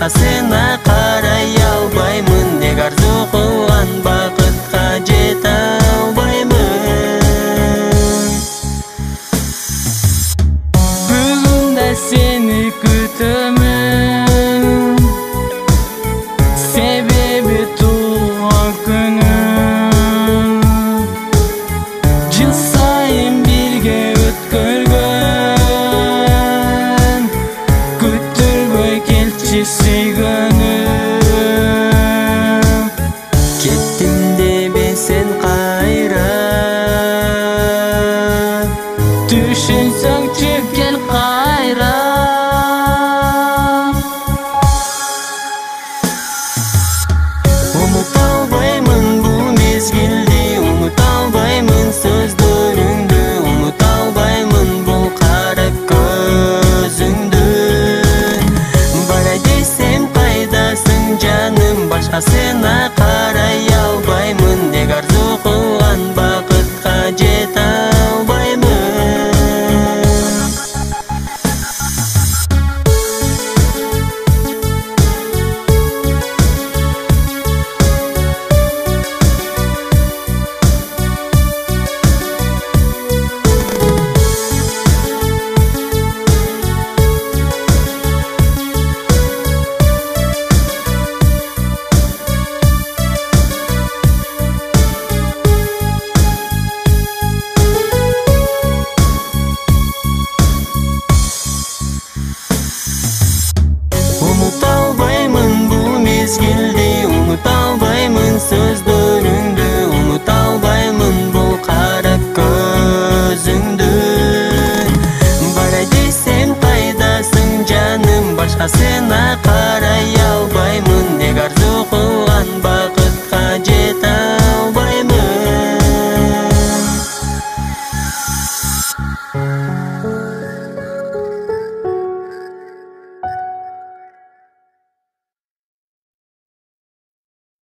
башкасына карай албаймын, неге арзу кылган бакытка жете албаймын. Бүгүн да сени күтөмүн, себеби туулган күнүм. Жыл сайын бирге өткөргөн, күттүрбөй келчи сүйгөнүм. Кеттим дебе сен кайра, Түшүнсөңчү кел кайра. Унута албаймын бул мезгилди, унута албаймын сөздөрүңдү, унута албаймын бул карап көзүңдү. Бара десем кайдасың жаным, башкасына